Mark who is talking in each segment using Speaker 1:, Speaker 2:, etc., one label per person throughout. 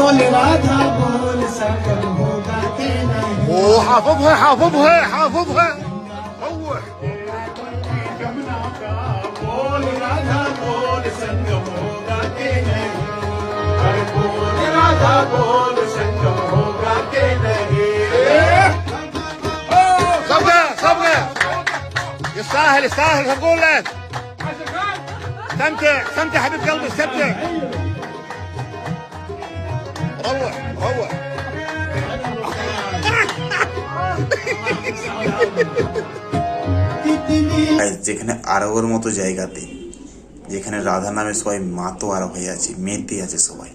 Speaker 1: बोल राधा बोल संगम होगा के नहीं।
Speaker 2: ओ हाफिज है, हाफिज है, हाफिज है। अव्वल
Speaker 1: जमुना का बोल राधा बोल संगम होगा के नहीं। अरे बोल राधा बोल संगम होगा के नहीं।
Speaker 2: सब गए يستاهل يستاهل هقول لك استمتع استمتع حبيب قلبي استمتع روح روح
Speaker 3: যেখানে আরবের মতো জায়গাতে যেখানে রাধা নামে সবাই মাতো আর হয়ে আছে, মেতে আছে সবাই,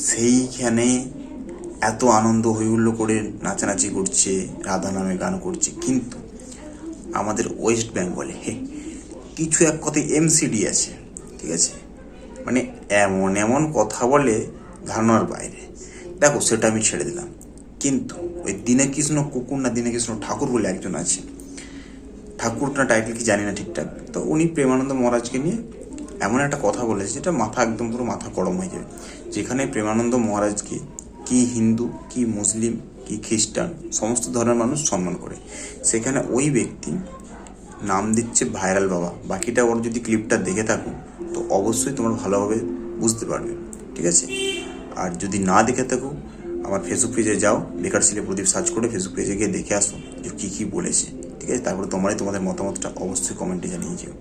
Speaker 3: সেইখানে এত আনন্দ হইহুল্লো করে নাচানাচি করছে, রাধা নামে গান করছে। কিন্তু আমাদের ওয়েস্ট বেঙ্গলে কিছু এক কথায় এমসিডি আছে, ঠিক আছে, মানে এমন এমন কথা বলে ধারণার বাইরে। দেখো সেটা আমি ছেড়ে দিলাম, কিন্তু ওই দীনকৃষ্ণ কুকুর না দীনকৃষ্ণ ঠাকুর বলে একজন আছে, ঠাকুরটা টাইটেল কি জানি না ঠিকঠাক, তো উনি প্রেমানন্দ মহারাজকে নিয়ে এমন একটা কথা বলেছে যেটা মাথা একদম পুরো মাথা গরম হয়ে যাবে। যেখানে প্রেমানন্দ মহারাজকে কি হিন্দু কি মুসলিম কি খ্রিস্টান সমস্ত ধর্মের মানুষ সম্মান করে, সেখানে ওই ব্যক্তি নাম দিচ্ছে ভাইরাল বাবা। বাকিটা ওর যদি ক্লিপটা দেখে থাকো তো অবশ্যই তোমরা ভালোভাবে বুঝতে পারবে, ঠিক আছে। আর যদি না দেখে থাকো আমার ফেসবুক পেজে যাও, বেকার ছেলে প্রদীপ সার্চ করে ফেসবুক পেজে গিয়ে দেখে আসো যে কী কী বলেছে, ঠিক আছে। তারপরে তোমাদের মতামতটা অবশ্যই কমেন্টে জানিয়ে যেও।